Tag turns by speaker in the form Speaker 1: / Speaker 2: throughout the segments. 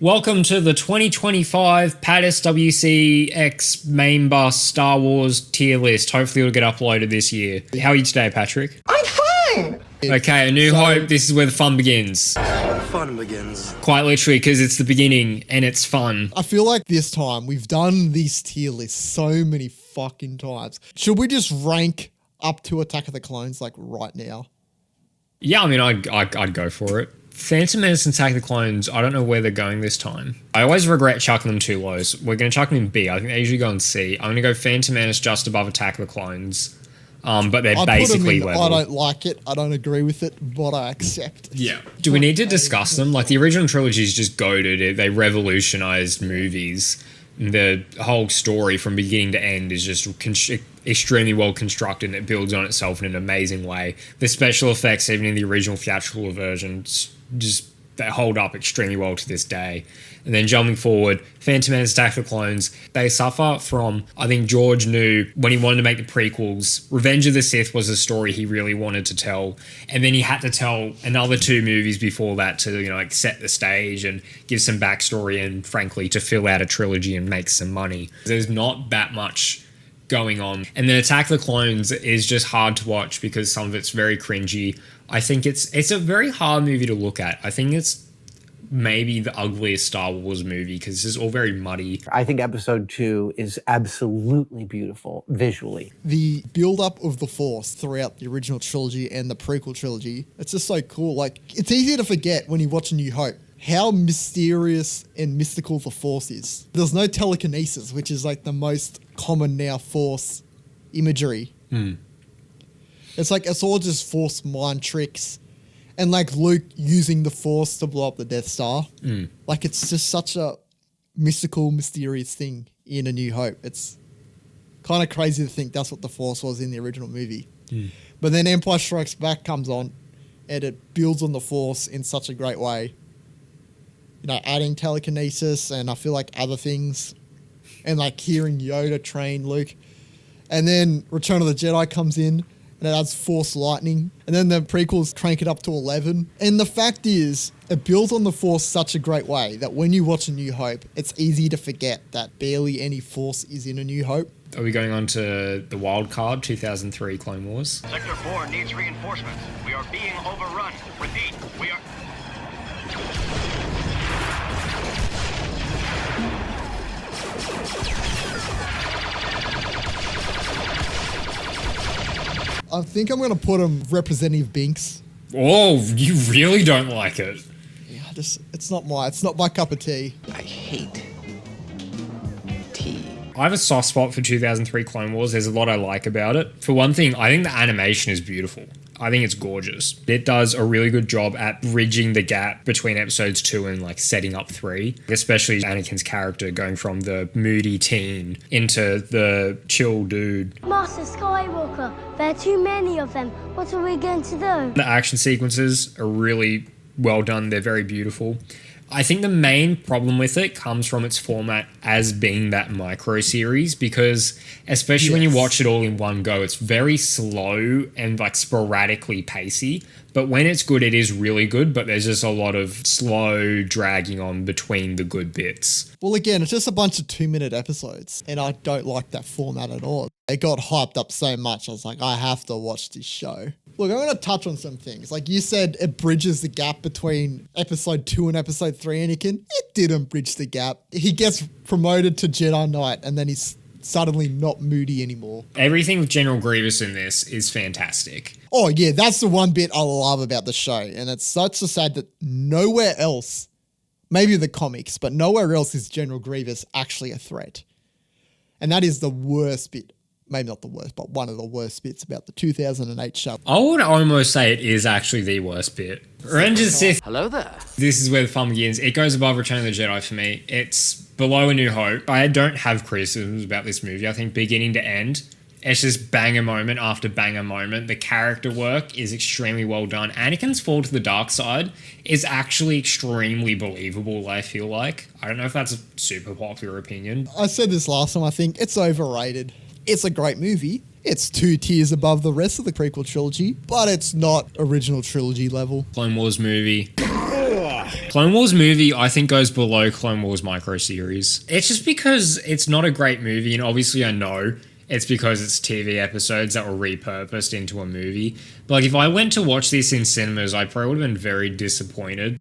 Speaker 1: Welcome to the 2025 PADIS WCX main bus Star Wars tier list. Hopefully it'll get uploaded this year. How are you today, Patrick?
Speaker 2: I'm fine!
Speaker 1: Okay, A New Hope, this is where the fun begins.
Speaker 2: Fun begins.
Speaker 1: Quite literally, because it's the beginning and it's fun.
Speaker 3: I feel like this time we've done these tier lists so many fucking times. Should we just rank up to Attack of the Clones like right now?
Speaker 1: Yeah, I mean, I'd go for it. Phantom Menace and Attack of the Clones, I don't know where they're going this time. I always regret chucking them too low. So we're going to chuck them in B. I think they usually go in C. I'm going to go Phantom Menace just above Attack of the Clones. But they're basically level.
Speaker 3: I don't like it. I don't agree with it, but I accept it.
Speaker 1: Yeah. Do we need to discuss them? Like, the original trilogy is just goated. They revolutionized movies. The whole story from beginning to end is just extremely well constructed, and it builds on itself in an amazing way. The special effects, even in the original theatrical versions, just they hold up extremely well to this day. And then jumping forward, Phantom Menace, Attack of the Clones, they suffer from, I think George knew when he wanted to make the prequels, Revenge of the Sith was a story he really wanted to tell. And then he had to tell another two movies before that to, like set the stage and give some backstory and, frankly, to fill out a trilogy and make some money. There's not that much going on. And then Attack of the Clones is just hard to watch because some of it's very cringy. I think it's a very hard movie to look at. I think it's maybe the ugliest Star Wars movie because it's all very muddy.
Speaker 4: I think episode 2 is absolutely beautiful visually.
Speaker 3: The build-up of the Force throughout the original trilogy and the prequel trilogy, it's just so cool. Like, it's easy to forget when you watch A New Hope how mysterious and mystical the Force is. There's no telekinesis, which is like the most common now Force imagery. It's like, it's all just Force mind tricks. And like Luke using the Force to blow up the Death Star. Like, it's just such a mystical, mysterious thing in A New Hope. It's kind of crazy to think that's what the Force was in the original movie. But then Empire Strikes Back comes on and it builds on the Force in such a great way. Adding telekinesis and I feel like other things. And like hearing Yoda train Luke. And then Return of the Jedi comes in. And it adds Force lightning. And then the prequels crank it up to 11. And the fact is, it builds on the Force such a great way that when you watch A New Hope, it's easy to forget that barely any Force is in A New Hope.
Speaker 1: Are we going on to the wild card, 2003 Clone Wars?
Speaker 5: Sector 4 needs reinforcements. We are being overrun. Repeat, we are...
Speaker 3: I think I'm going to put him Representative Binks.
Speaker 1: Oh, you really don't like it?
Speaker 3: Yeah, it's not my cup of tea.
Speaker 2: I hate tea.
Speaker 1: I have a soft spot for 2003 Clone Wars. There's a lot I like about it. For one thing, I think the animation is beautiful. I think it's gorgeous. It does a really good job at bridging the gap between episodes 2 and like setting up 3, especially Anakin's character going from the moody teen into the chill dude.
Speaker 6: Master Skywalker, there are too many of them. What are we going to do?
Speaker 1: The action sequences are really well done. They're very beautiful. I think the main problem with it comes from its format as being that micro series, because especially when you watch it all in one go, it's very slow and like sporadically pacey. But when it's good, it is really good, but there's just a lot of slow dragging on between the good bits.
Speaker 3: Well, again, it's just a bunch of 2-minute episodes, and I don't like that format at all. It got hyped up so much, I was like, I have to watch this show. Look, I'm going to touch on some things. Like you said, it bridges the gap between episode 2 and episode 3, Anakin. It didn't bridge the gap. He gets promoted to Jedi Knight, and then he's suddenly not moody anymore.
Speaker 1: Everything with General Grievous in this is fantastic.
Speaker 3: Oh, yeah, that's the one bit I love about the show. And it's such a sad that nowhere else, maybe the comics, but nowhere else is General Grievous actually a threat. And that is the worst bit. Maybe not the worst, but one of the worst bits about the 2008 show.
Speaker 1: I would almost say it is actually the worst bit. Revenge of the Sith.
Speaker 5: Hello there.
Speaker 1: This is where the fun begins. It goes above Return of the Jedi for me. It's below A New Hope. I don't have criticisms about this movie. I think beginning to end, it's just banger moment after banger moment. The character work is extremely well done. Anakin's fall to the dark side is actually extremely believable, I feel like. I don't know if that's a super popular opinion.
Speaker 3: I said this last time, I think it's overrated. It's a great movie. It's 2 tiers above the rest of the prequel trilogy, but it's not original trilogy level.
Speaker 1: Clone Wars movie. Clone Wars movie, I think, goes below Clone Wars micro series. It's just because it's not a great movie, and obviously I know it's because it's TV episodes that were repurposed into a movie. But like, if I went to watch this in cinemas, I probably would have been very disappointed.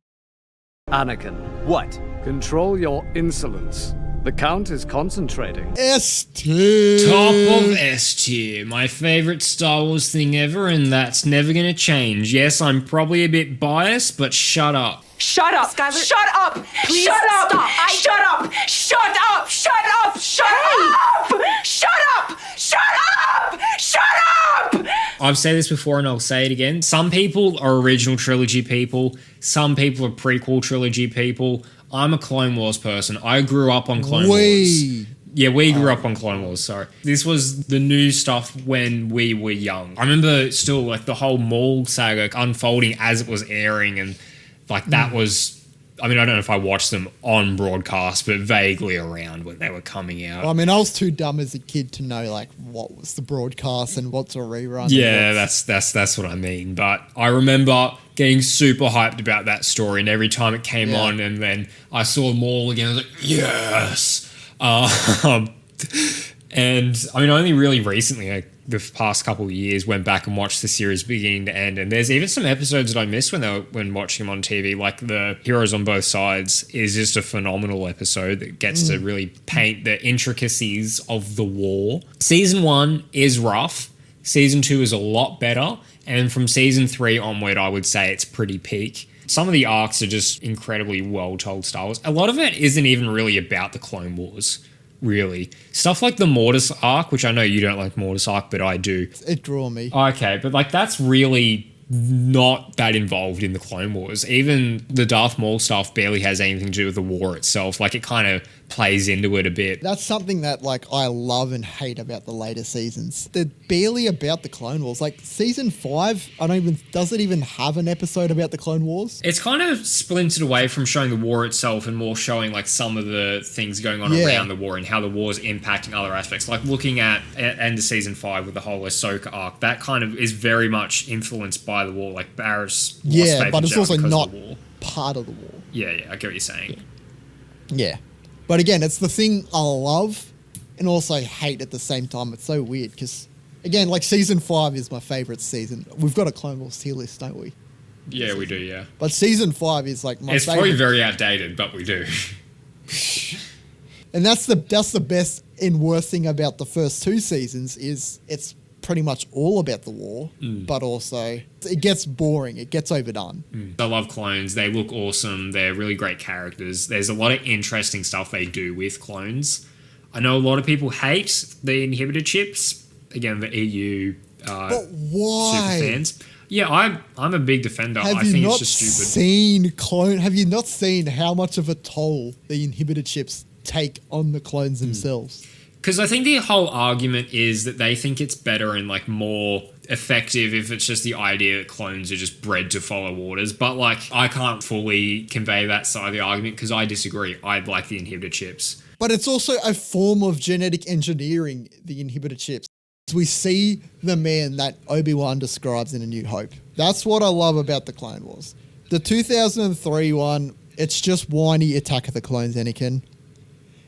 Speaker 7: Anakin, what? Control your insolence. The Count is concentrating.
Speaker 3: S tier.
Speaker 1: Top of S tier, my favorite Star Wars thing ever, and that's never gonna change. Yes, I'm probably a bit biased, but shut up.
Speaker 8: Shut up! Skylar, shut up! Please shut up! Stop! Shut up! Shut up! Shut up! Shut up! Shut up! Shut up! Shut up!
Speaker 1: I've said this before and I'll say it again. Some people are original trilogy people. Some people are prequel trilogy people. I'm a Clone Wars person. I grew up on Clone Wars. Yeah, we grew up on Clone Wars, sorry. This was the new stuff when we were young. I remember still, like, the whole Maul saga unfolding as it was airing, and, like, that was... I mean, I don't know if I watched them on broadcast, but vaguely around when they were coming out.
Speaker 3: I mean, I was too dumb as a kid to know, like, what was the broadcast and what's a rerun.
Speaker 1: Yeah, that's what I mean. But I remember getting super hyped about that story, and every time it came on, and then I saw Maul again, I was like, yes! And I mean, only really recently, like the past couple of years, went back and watched the series beginning to end. And there's even some episodes that I missed when watching them on TV, like the Heroes on Both Sides is just a phenomenal episode that gets to really paint the intricacies of the war. Season 1 is rough. Season 2 is a lot better. And from season 3 onward, I would say it's pretty peak. Some of the arcs are just incredibly well told Star Wars. A lot of it isn't even really about the Clone Wars. Really. Stuff like the Mortis arc, which I know you don't like Mortis arc, but I do.
Speaker 3: It drew me.
Speaker 1: Okay, but like that's really not that involved in the Clone Wars. Even the Darth Maul stuff barely has anything to do with the war itself. Like it kind of plays into it a bit.
Speaker 3: That's something that like I love and hate about the later seasons. They're barely about the Clone Wars. Like season 5, does it even have an episode about the Clone Wars?
Speaker 1: It's kind of splintered away from showing the war itself and more showing like some of the things going on around the war and how the war is impacting other aspects. Like looking at end of season 5 with the whole Ahsoka arc, that kind of is very much influenced by the war. Like Barriss lost faith
Speaker 3: but
Speaker 1: in
Speaker 3: it's
Speaker 1: Jedi
Speaker 3: also
Speaker 1: because
Speaker 3: not
Speaker 1: of the war.
Speaker 3: part of the war.
Speaker 1: Yeah, I get what you're saying.
Speaker 3: Yeah. But again, it's the thing I love and also hate at the same time. It's so weird because, again, like season 5 is my favorite season. We've got a Clone Wars tier list, don't we?
Speaker 1: Yeah, we do, yeah.
Speaker 3: But season 5 is like my
Speaker 1: It's
Speaker 3: favorite.
Speaker 1: probably very outdated, but we do.
Speaker 3: And that's the best and worst thing about the first 2 seasons is it's pretty much all about the war, but also it gets boring. It gets overdone.
Speaker 1: I love clones. They look awesome. They're really great characters. There's a lot of interesting stuff they do with clones. I know a lot of people hate the inhibitor chips. Again, the EU
Speaker 3: But why?
Speaker 1: super fans. Yeah, I'm a big defender. I
Speaker 3: Have you
Speaker 1: think
Speaker 3: not
Speaker 1: it's just stupid.
Speaker 3: Have you not seen how much of a toll the inhibitor chips take on the clones themselves?
Speaker 1: Because I think the whole argument is that they think it's better and like more effective if it's just the idea that clones are just bred to follow orders. But like, I can't fully convey that side of the argument because I disagree. I'd like the inhibitor chips.
Speaker 3: But it's also a form of genetic engineering, the inhibitor chips. We see the man that Obi-Wan describes in A New Hope. That's what I love about the Clone Wars. The 2003 one, it's just whiny Attack of the Clones Anakin.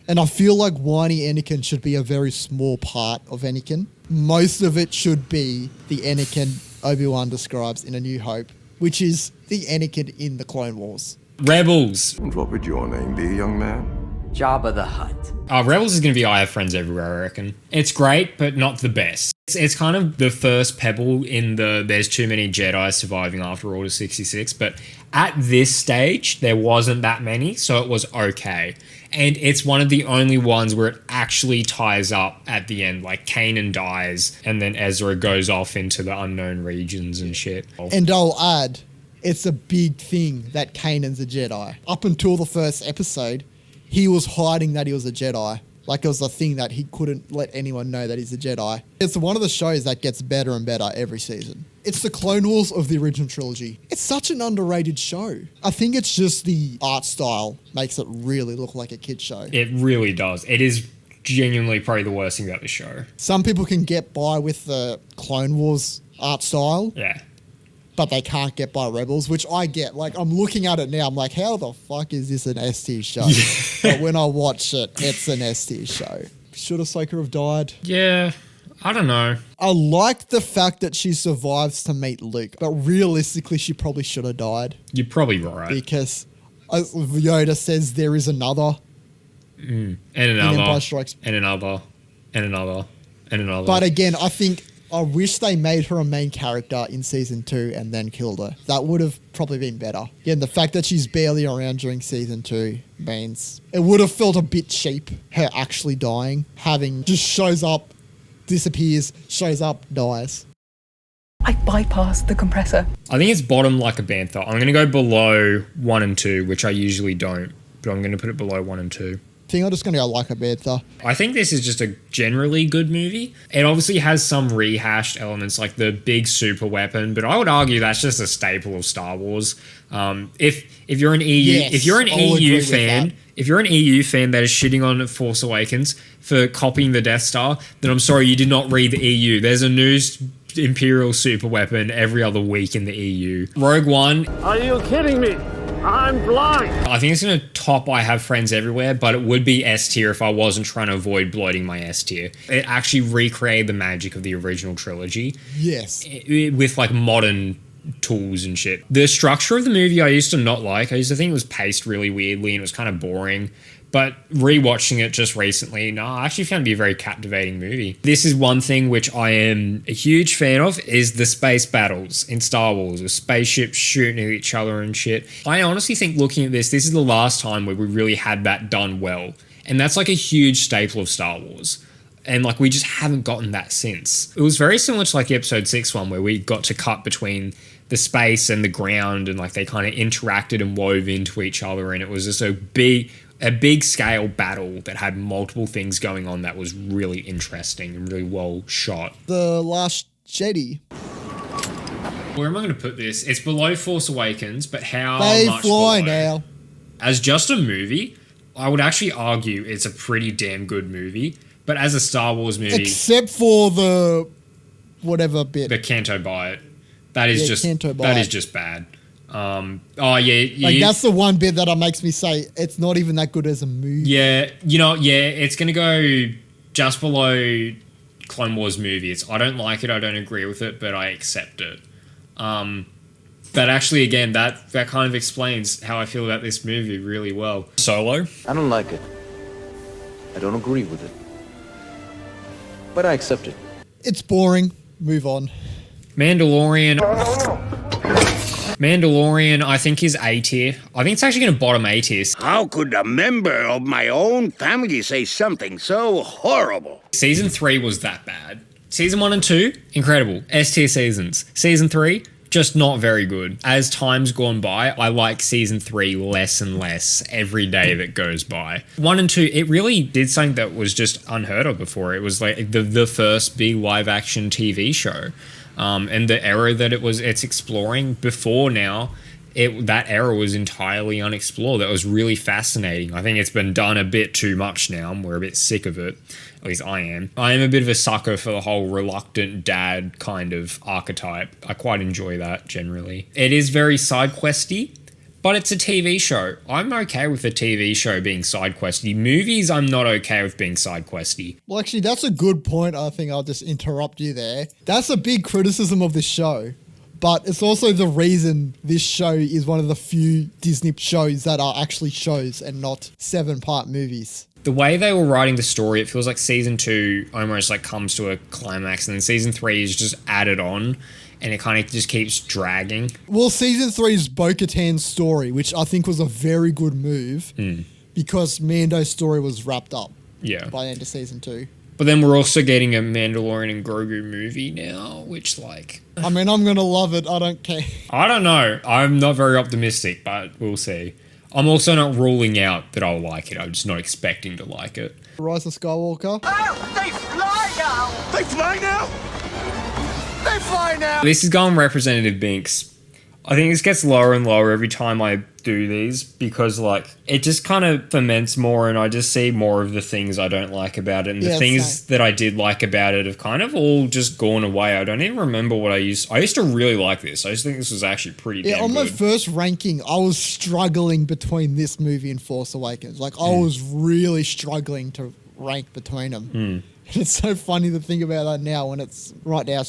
Speaker 3: And I feel like whiny Anakin should be a very small part of Anakin. Most of it should be the Anakin Obi-Wan describes in A New Hope, which is the Anakin in the Clone Wars.
Speaker 1: Rebels.
Speaker 9: And what would your name be, young man?
Speaker 2: Jabba the Hutt.
Speaker 1: Rebels is going to be I Have Friends Everywhere, I reckon. It's great, but not the best. It's kind of the first pebble in the there's too many Jedi surviving after Order 66, but at this stage, there wasn't that many, so it was okay. And it's one of the only ones where it actually ties up at the end. Like, Kanan dies, and then Ezra goes off into the unknown regions and shit.
Speaker 3: And I'll add, it's a big thing that Kanan's a Jedi. Up until the first episode, he was hiding that he was a Jedi. Like, it was a thing that he couldn't let anyone know that he's a Jedi. It's one of the shows that gets better and better every season. It's the Clone Wars of the original trilogy. It's such an underrated show. I think it's just the art style makes it really look like a kid's show.
Speaker 1: It really does. It is genuinely probably the worst thing about the show.
Speaker 3: Some people can get by with the Clone Wars art style.
Speaker 1: Yeah.
Speaker 3: but they can't get by Rebels, which I get. Like, I'm looking at it now, I'm like, how the fuck is this an S tier show? But when I watch it, it's an S tier show. Should Ahsoka have died?
Speaker 1: Yeah, I don't know.
Speaker 3: I like the fact that she survives to meet Luke, but realistically, she probably should have died
Speaker 1: You're probably right.
Speaker 3: because as Yoda says there is another.
Speaker 1: And
Speaker 3: Empire
Speaker 1: another.
Speaker 3: Strikes-
Speaker 1: And another. And another. And another.
Speaker 3: But again, I wish they made her a main character in season 2 and then killed her. That would have probably been better. Again, the fact that she's barely around during season 2 means it would have felt a bit cheap, her actually dying, having just shows up, disappears, shows up, dies.
Speaker 8: I bypassed the compressor.
Speaker 1: I think it's bottom like a bantha. I'm going to go below 1 and 2, which I usually don't, but I'm going to put it below 1 and 2.
Speaker 3: I think I'm just going to go like a bantha.
Speaker 1: I think this is just a generally good movie. It obviously has some rehashed elements like the big super weapon, but I would argue that's just a staple of Star Wars. If you're an EU,
Speaker 3: Yes,
Speaker 1: if you're an
Speaker 3: I'll agree
Speaker 1: EU
Speaker 3: with
Speaker 1: fan,
Speaker 3: that.
Speaker 1: if you're an EU fan that is shitting on Force Awakens for copying the Death Star, then I'm sorry you did not read the EU. There's a new Imperial super weapon every other week in the EU. Rogue One,
Speaker 7: Are you kidding me? I'm blind.
Speaker 1: I think it's going to top I Have Friends Everywhere, but it would be S tier if I wasn't trying to avoid bloating my S tier. It actually recreated the magic of the original trilogy
Speaker 3: Yes.
Speaker 1: with like modern tools and shit. The structure of the movie I used to not like. I used to think it was paced really weirdly and it was kind of boring. But rewatching it just recently, no, I actually found it to be a very captivating movie. This is one thing which I am a huge fan of, is the space battles in Star Wars, with spaceships shooting at each other and shit. I honestly think looking at this is the last time where we really had that done well. And that's like a huge staple of Star Wars. And like we just haven't gotten that since. It was very similar to like the episode 6 one where we got to cut between the space and the ground and like they kind of interacted and wove into each other, and it was just a big scale battle that had multiple things going on that was really interesting and really well shot.
Speaker 3: The Last Jedi.
Speaker 1: Where am I going to put this? It's below Force Awakens, but how
Speaker 3: They
Speaker 1: much
Speaker 3: fly
Speaker 1: below?
Speaker 3: now.
Speaker 1: As just a movie, I would actually argue it's a pretty damn good movie. But as a Star Wars movie,
Speaker 3: Except for the whatever bit.
Speaker 1: the Canto Bight, that is
Speaker 3: Yeah,
Speaker 1: just
Speaker 3: Canto
Speaker 1: that
Speaker 3: Bight.
Speaker 1: is just bad. Oh yeah,
Speaker 3: Like, that's the one bit that makes me say it's not even that good as a movie.
Speaker 1: yeah. It's gonna go just below Clone Wars movie. I don't like it. I don't agree with it, but I accept it. But actually, again, that kind of explains how I feel about this movie really well. Solo.
Speaker 2: I don't like it. I don't agree with it. But I accept it.
Speaker 3: It's boring. Move on.
Speaker 1: Mandalorian. Mandalorian, I think, is A tier. I think it's actually going to bottom A tier.
Speaker 5: How could a member of my own family say something so horrible?
Speaker 1: Season 3 was that bad. Season 1 and 2, incredible. S tier seasons. Season 3, just not very good. As time's gone by, I like season 3 less and less every day that goes by. 1 and 2, it really did something that was just unheard of before. It was like the first big live action TV show. And the era that it's exploring before now, that era was entirely unexplored. That was really fascinating. I think it's been done a bit too much now, and we're a bit sick of it. At least I am. I am a bit of a sucker for the whole reluctant dad kind of archetype. I quite enjoy that generally. It is very side questy, but it's a TV show. I'm okay with a TV show being side questy. Movies, I'm not okay with being side questy.
Speaker 3: Well, actually, that's a good point. I think I'll just interrupt you there. That's a big criticism of this show. But it's also the reason this show is one of the few Disney shows that are actually shows and not 7-part movies.
Speaker 1: The way they were writing the story, it feels like season 2 almost like comes to a climax, and then season 3 is just added on, and it kind of just keeps dragging.
Speaker 3: Well, season 3's Bo-Katan's story, which I think was a very good move because Mando's story was wrapped up
Speaker 1: Yeah.
Speaker 3: by the end of season 2.
Speaker 1: But then we're also getting a Mandalorian and Grogu movie now, which like...
Speaker 3: I mean, I'm going to love it. I don't care.
Speaker 1: I don't know. I'm not very optimistic, but we'll see. I'm also not ruling out that I'll like it. I'm just not expecting to like it.
Speaker 3: Rise of Skywalker.
Speaker 5: Oh, they fly now! They fly now? They fly now!
Speaker 1: This is going Representative Binks. I think this gets lower and lower every time I do these because, like, it just kind of ferments more and I just see more of the things I don't like about it. And the
Speaker 3: Yeah,
Speaker 1: things
Speaker 3: same.
Speaker 1: that I did like about it have kind of all just gone away. I don't even remember what I used to really like this. I just think this was actually pretty
Speaker 3: Yeah,
Speaker 1: damn
Speaker 3: on my
Speaker 1: good.
Speaker 3: first ranking, I was struggling between this movie and Force Awakens. Like, I was really struggling to rank between them. It's so funny to think about that now when it's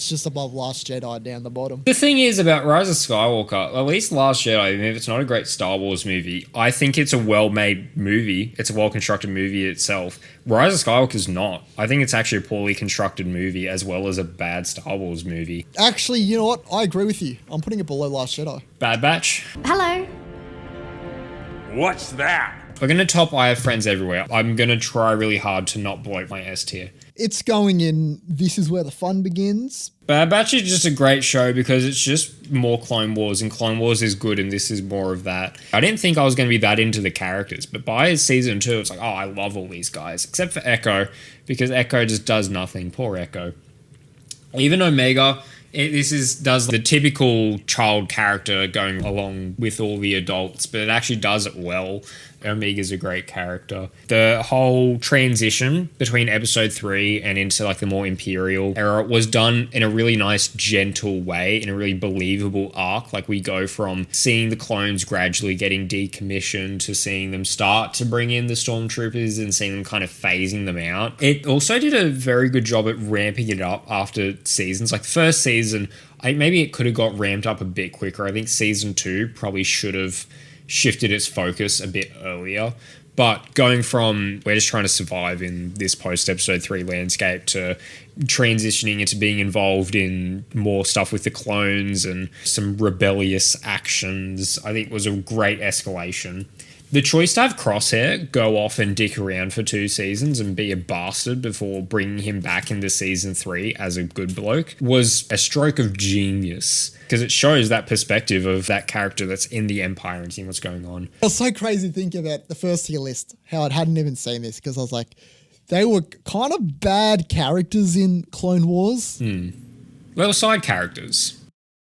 Speaker 3: just above Last Jedi down the bottom.
Speaker 1: The thing is about Rise of Skywalker, at least Last Jedi, even if it's not a great Star Wars movie, I think it's a well-made movie. It's a well-constructed movie itself. Rise of Skywalker is not. I think it's actually a poorly constructed movie as well as a bad Star Wars movie.
Speaker 3: Actually, you know what? I agree with you. I'm putting it below Last Jedi.
Speaker 1: Bad Batch.
Speaker 6: Hello.
Speaker 5: What's that?
Speaker 1: We're going to top I Have Friends Everywhere. I'm going to try really hard to not bloat my S tier.
Speaker 3: It's going in, this is where the fun begins.
Speaker 1: Bad Batch is just a great show because it's just more Clone Wars, and Clone Wars is good, and this is more of that. I didn't think I was going to be that into the characters, but by season 2, it's like, oh, I love all these guys, except for Echo, because Echo just does nothing. Poor Echo. Even Omega, does the typical child character going along with all the adults, but it actually does it well. Omega's a great character. The whole transition between episode 3 and into like the more Imperial era was done in a really nice, gentle way, in a really believable arc. Like we go from seeing the clones gradually getting decommissioned to seeing them start to bring in the stormtroopers and seeing them kind of phasing them out. It also did a very good job at ramping it up after seasons. Like the first season, maybe it could have got ramped up a bit quicker. I think season 2 probably should have shifted its focus a bit earlier. But going from we're just trying to survive in this post-episode 3 landscape to transitioning into being involved in more stuff with the clones and some rebellious actions, I think was a great escalation. The choice to have Crosshair go off and dick around for 2 seasons and be a bastard before bringing him back into season 3 as a good bloke was a stroke of genius because it shows that perspective of that character that's in the Empire and seeing what's going on.
Speaker 3: It was so crazy thinking about the first tier list, how I hadn't even seen this because I was like, they were kind of bad characters in Clone Wars.
Speaker 1: Well, side characters.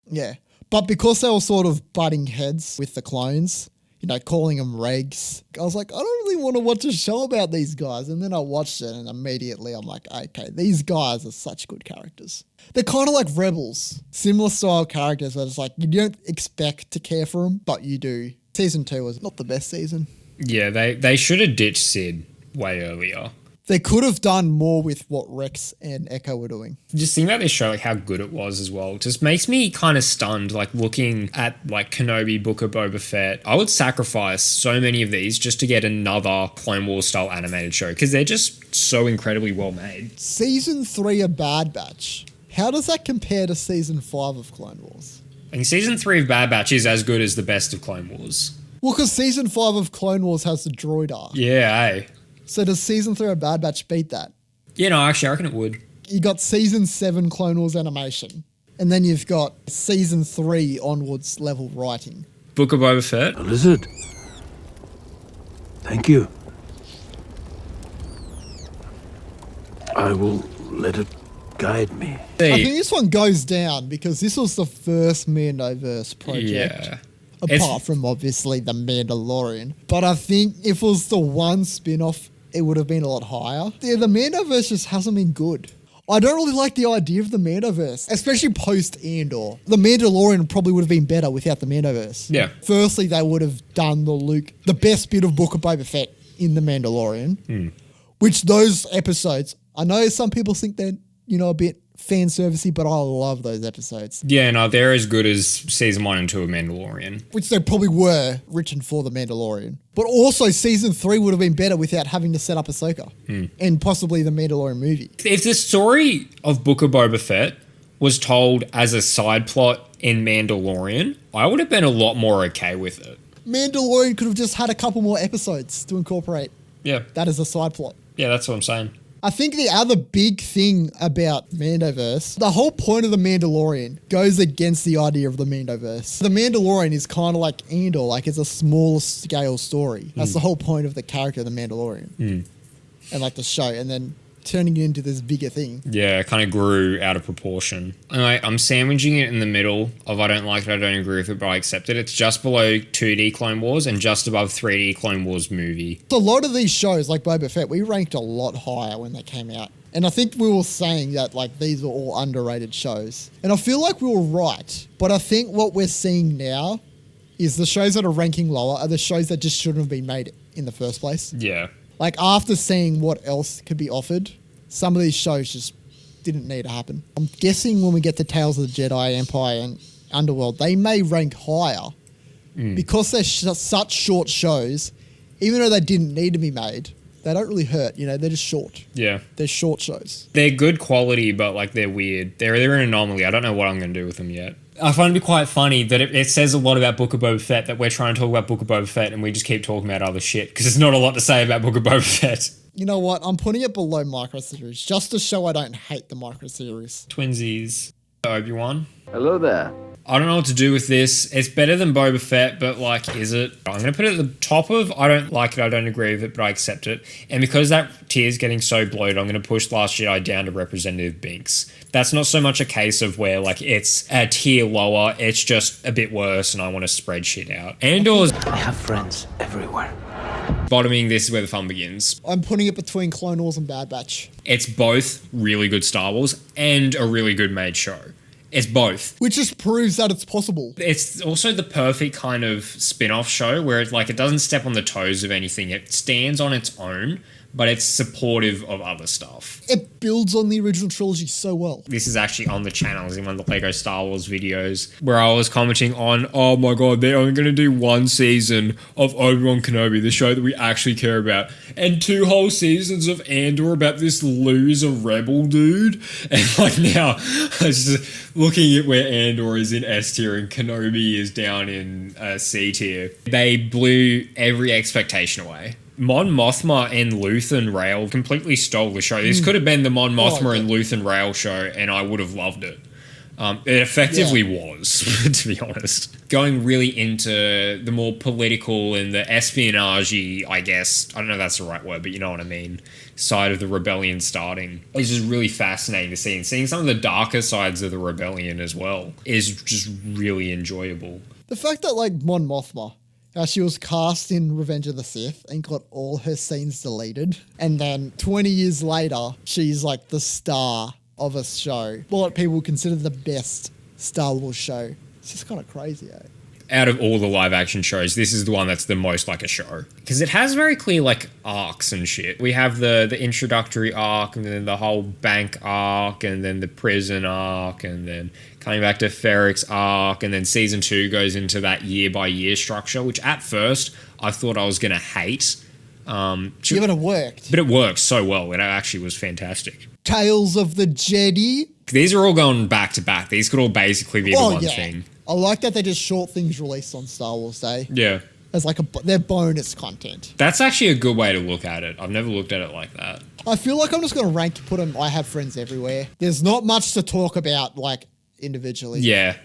Speaker 3: Yeah. But because they were sort of butting heads with the clones, you know, calling them regs, I was like, I don't really want to watch a show about these guys. And then I watched it and immediately I'm like, okay, these guys are such good characters. They're kind of like Rebels, similar style characters where it's like you don't expect to care for them, but you do. Season 2 was not the best season.
Speaker 1: Yeah, they should have ditched Sid way earlier.
Speaker 3: They could have done more with what Rex and Echo were doing.
Speaker 1: Just think about this show, like how good it was as well. It just makes me kind of stunned, like looking at like Kenobi, Book of Boba Fett. I would sacrifice so many of these just to get another Clone Wars style animated show because they're just so incredibly well made.
Speaker 3: Season 3 of Bad Batch. How does that compare to Season 5 of Clone Wars?
Speaker 1: I think Season 3 of Bad Batch is as good as the best of Clone Wars.
Speaker 3: Well, because Season 5 of Clone Wars has the droid arc.
Speaker 1: Yeah, eh?
Speaker 3: So does Season 3 of Bad Batch beat that?
Speaker 1: Yeah, no, actually, I reckon it would.
Speaker 3: You got Season 7 Clone Wars animation. And then you've got Season 3 onwards level writing.
Speaker 1: Book of Boba Fett.
Speaker 7: A lizard. Thank you. I will let it guide me.
Speaker 3: I think this one goes down because this was the first Mandoverse project.
Speaker 1: Yeah.
Speaker 3: Apart from obviously the Mandalorian. But I think if it was the one spin-off, it would have been a lot higher. Yeah, the Mandoverse just hasn't been good. I don't really like the idea of the Mandoverse, especially post-Andor. The Mandalorian probably would have been better without the Mandoverse.
Speaker 1: Yeah.
Speaker 3: Firstly, they would have done the best bit of Book of Boba Fett in the Mandalorian, which those episodes, I know some people think they're, a bit fan servicey, but I love those episodes.
Speaker 1: Yeah, no, they're as good as season 1 and 2 of Mandalorian.
Speaker 3: Which they probably were written for the Mandalorian. But also season 3 would have been better without having to set up Ahsoka. And possibly the Mandalorian movie.
Speaker 1: If the story of Book of Boba Fett was told as a side plot in Mandalorian, I would have been a lot more okay with it.
Speaker 3: Mandalorian could have just had a couple more episodes to incorporate.
Speaker 1: Yeah.
Speaker 3: That is a side plot.
Speaker 1: Yeah, that's what I'm saying.
Speaker 3: I think the other big thing about Mandoverse, the whole point of the Mandalorian goes against the idea of the Mandoverse. The Mandalorian is kind of like Andor, like it's a smaller scale story. That's the whole point of the character of the Mandalorian. And like the show. And then turning it into this bigger thing.
Speaker 1: Yeah, it kind of grew out of proportion. Anyway, I'm sandwiching it in the middle of I don't like it, I don't agree with it, but I accept it. It's just below 2D Clone Wars and just above 3D Clone Wars movie.
Speaker 3: So a lot of these shows, like Boba Fett, we ranked a lot higher when they came out. And I think we were saying that like these were all underrated shows. And I feel like we were right. But I think what we're seeing now is the shows that are ranking lower are the shows that just shouldn't have been made in the first place.
Speaker 1: Yeah.
Speaker 3: Like after seeing what else could be offered, some of these shows just didn't need to happen. I'm guessing when we get to Tales of the Jedi, Empire and Underworld, they may rank higher because they're such short shows, even though they didn't need to be made. They don't really hurt, you know, they're just short.
Speaker 1: Yeah.
Speaker 3: They're short shows.
Speaker 1: They're good quality, but like they're weird. They're an anomaly. I don't know what I'm going to do with them yet. I find it quite funny that it says a lot about Book of Boba Fett that we're trying to talk about Book of Boba Fett and we just keep talking about other shit because there's not a lot to say about Book of Boba Fett.
Speaker 3: You know what? I'm putting it below micro series just to show I don't hate the micro series.
Speaker 1: Twinsies. Obi-Wan.
Speaker 2: Hello there.
Speaker 1: I don't know what to do with this. It's better than Boba Fett, but like, is it? I'm going to put it at the top of I don't like it, I don't agree with it, but I accept it. And because that tier's getting so bloated, I'm going to push Last Jedi down to Representative Binks. That's not so much a case of where like it's a tier lower, it's just a bit worse and I want to spread shit out. Andor's
Speaker 4: I have friends everywhere.
Speaker 1: bottoming, this is where the fun begins.
Speaker 3: I'm putting it between Clone Wars and Bad Batch.
Speaker 1: It's both really good Star Wars and a really good made show. It's both.
Speaker 3: Which just proves that it's possible.
Speaker 1: It's also the perfect kind of spin-off show where it doesn't step on the toes of anything. It stands on its own, but it's supportive of other stuff.
Speaker 3: It builds on the original trilogy so well.
Speaker 1: This is actually on the channel, in one of the Lego Star Wars videos, where I was commenting on, oh my god, they're only going to do one season of Obi-Wan Kenobi, the show that we actually care about, and 2 whole seasons of Andor about this loser rebel dude. And like now, I was just looking at where Andor is in S tier and Kenobi is down in C tier. They blew every expectation away. Mon Mothma and Luthen Rail completely stole the show. This could have been the Mon Mothma and Luthen Rail show, and I would have loved it. It effectively was, to be honest. Going really into the more political and the espionage-y, I guess, I don't know if that's the right word, but you know what I mean, side of the rebellion starting is just really fascinating to see. And seeing some of the darker sides of the rebellion as well is just really enjoyable.
Speaker 3: The fact that like Mon Mothma, how she was cast in Revenge of the Sith and got all her scenes deleted. And then 20 years later, she's like the star of a show. What people consider the best Star Wars show. It's just kind of crazy, eh?
Speaker 1: Out of all the live action shows, this is the one that's the most like a show. Because it has very clear like arcs and shit. We have the introductory arc and then the whole bank arc and then the prison arc and then coming back to Ferrix arc, and then season 2 goes into that year-by-year structure, which at first I thought I was going to hate.
Speaker 3: Yeah, but it worked.
Speaker 1: But it worked so well. It actually was fantastic.
Speaker 3: Tales of the Jedi.
Speaker 1: These are all going back-to-back. These could all basically be the one thing.
Speaker 3: I like that they're just short things released on Star Wars Day.
Speaker 1: Yeah.
Speaker 3: As like they're bonus content.
Speaker 1: That's actually a good way to look at it. I've never looked at it like that.
Speaker 3: I feel like I'm just going to put them, I have friends everywhere. There's not much to talk about, like, individually.
Speaker 1: Yeah,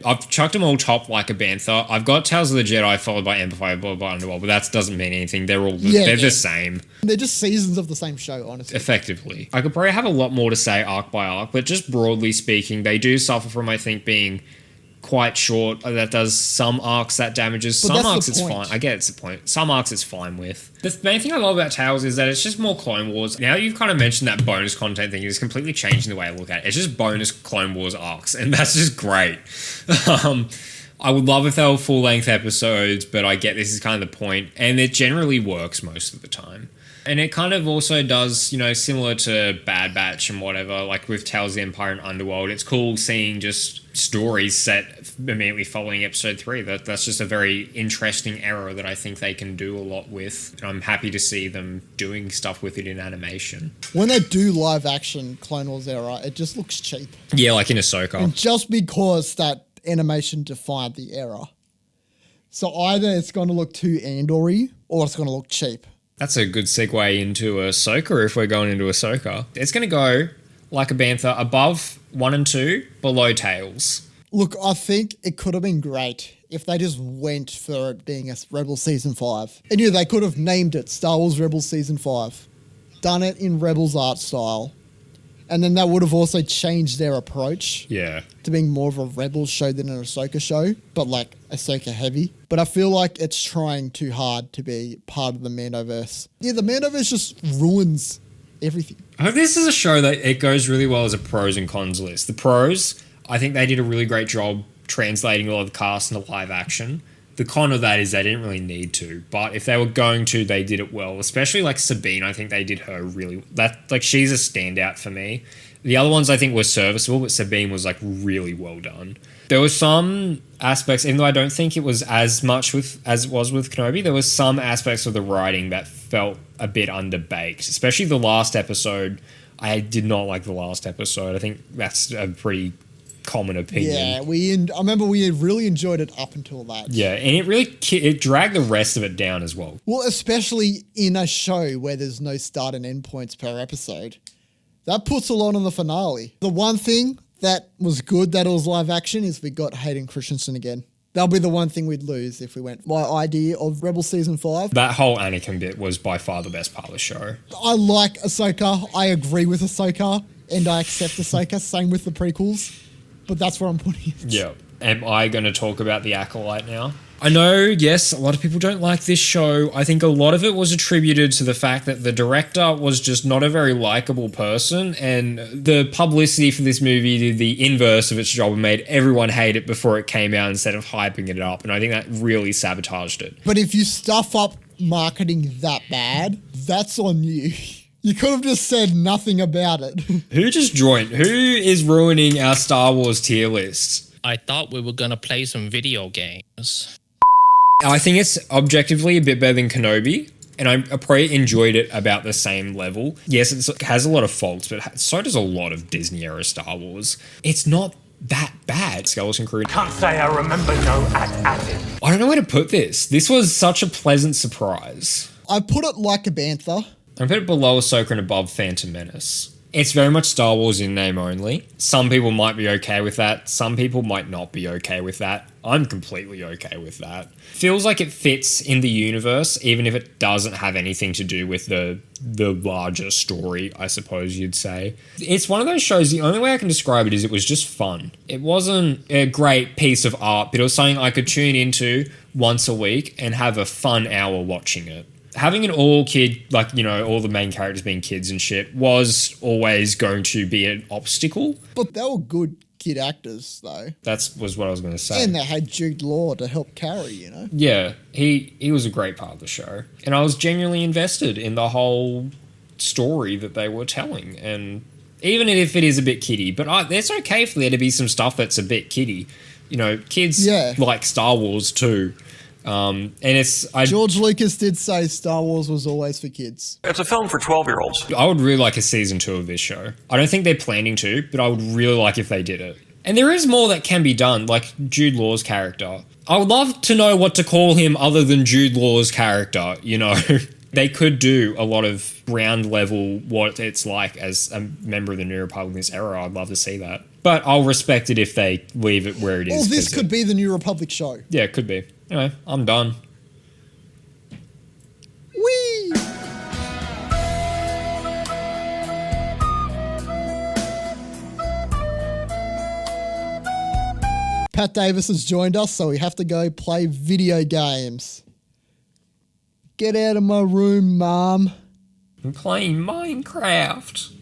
Speaker 1: I've chucked them all top like a bantha. I've got Tales of the Jedi followed by Empire followed by Underworld, but that doesn't mean anything. They're all the same.
Speaker 3: They're just seasons of the same show, honestly.
Speaker 1: Effectively. I could probably have a lot more to say arc by arc, but just broadly speaking, they do suffer from, I think, being quite short. That does some arcs that damages.
Speaker 3: But
Speaker 1: some arcs it's fine. I get it's the point. Some arcs it's fine with. The main thing I love about Tales is that it's just more Clone Wars. Now you've kind of mentioned that bonus content thing, it's completely changing the way I look at it. It's just bonus Clone Wars arcs, and that's just great. I would love if they were full-length episodes, but I get this is kind of the point, and it generally works most of the time. And it kind of also does, you know, similar to Bad Batch and whatever, like with Tales of the Empire and Underworld, it's cool seeing just stories set immediately following episode 3. That's just a very interesting era that I think they can do a lot with. And I'm happy to see them doing stuff with it in animation.
Speaker 3: When they do live action Clone Wars era, it just looks cheap.
Speaker 1: Yeah, like in Ahsoka.
Speaker 3: And just because that animation defined the era. So either it's going to look too Andor-y or it's going to look cheap.
Speaker 1: That's a good segue into Ahsoka if we're going into Ahsoka. It's going to go like a bantha above 1 and 2, below Tales.
Speaker 3: Look, I think it could have been great if they just went for it being a Rebel Season 5. And yeah, they could have named it Star Wars Rebel Season 5. done it in Rebels art style. And then that would have also changed their approach
Speaker 1: Yeah.
Speaker 3: to being more of a Rebels show than an Ahsoka show, but like Ahsoka heavy. But I feel like it's trying too hard to be part of the Mandoverse. Yeah, the Mandoverse just ruins everything.
Speaker 1: I hope this is a show that it goes really well as a pros and cons list. The pros, I think they did a really great job translating a lot of the cast into live action. The con of that is they didn't really need to, but if they were going to, they did it well. Especially like Sabine, I think they did her really. She's a standout for me. The other ones I think were serviceable, but Sabine was like really well done. There were some aspects, even though I don't think it was as much as it was with Kenobi, there was some aspects of the writing that felt a bit underbaked. Especially the last episode. I did not like the last episode. I think that's a pretty common opinion.
Speaker 3: Yeah, I remember we really enjoyed it up until that.
Speaker 1: Yeah, and it dragged the rest of it down as well.
Speaker 3: Well, especially in a show where there's no start and end points per episode. That puts a lot on the finale. The one thing that was good that it was live action is we got Hayden Christensen again. That'll be the one thing we'd lose if we went my idea of Rebel Season 5.
Speaker 1: That whole Anakin bit was by far the best part of the show.
Speaker 3: I like Ahsoka. I agree with Ahsoka. And I accept Ahsoka. Same with the prequels. But that's where I'm putting it.
Speaker 1: Yeah. Am I going to talk about The Acolyte now? I know, yes, a lot of people don't like this show. I think a lot of it was attributed to the fact that the director was just not a very likable person, and the publicity for this movie did the inverse of its job and made everyone hate it before it came out instead of hyping it up, and I think that really sabotaged it.
Speaker 3: But if you stuff up marketing that bad, that's on you. You could have just said nothing about it.
Speaker 1: Who just joined? Who is ruining our Star Wars tier list?
Speaker 10: I thought we were gonna play some video games.
Speaker 1: I think it's objectively a bit better than Kenobi, and I probably enjoyed it about the same level. Yes, it has a lot of faults, but so does a lot of Disney-era Star Wars. It's not that bad. Skeleton Crew.
Speaker 5: Can't say I remember no at
Speaker 1: I don't know where to put this. This was such a pleasant surprise.
Speaker 3: I put it like a Bantha.
Speaker 1: I put it below Ahsoka and above Phantom Menace. It's very much Star Wars in name only. Some people might be okay with that. Some people might not be okay with that. I'm completely okay with that. Feels like it fits in the universe, even if it doesn't have anything to do with the larger story, I suppose you'd say. It's one of those shows, the only way I can describe it is it was just fun. It wasn't a great piece of art, but it was something I could tune into once a week and have a fun hour watching it. Having an all-kid, like, you know, all the main characters being kids and shit, was always going to be an obstacle.
Speaker 3: But they were good kid actors, though.
Speaker 1: That was what I was going to say.
Speaker 3: And they had Jude Law to help carry, you know?
Speaker 1: Yeah, he was a great part of the show. And I was genuinely invested in the whole story that they were telling. And even if it is a bit kiddie, but it's okay for there to be some stuff that's a bit kiddie. You know, kids like Star Wars too. And
Speaker 3: George Lucas did say Star Wars was always for kids.
Speaker 9: It's a film for 12-year-olds.
Speaker 1: I would really like a season 2 of this show. I don't think they're planning to, but I would really like if they did it. And there is more that can be done, like Jude Law's character. I would love to know what to call him other than Jude Law's character, you know. They could do a lot of ground level what it's like as a member of the New Republic in this era. I'd love to see that. But I'll respect it if they leave it where it is.
Speaker 3: Or this could be the New Republic show.
Speaker 1: Yeah, it could be. Anyway, I'm done.
Speaker 3: Whee! Pat Davis has joined us, so we have to go play video games. Get out of my room, Mom.
Speaker 1: I'm playing Minecraft.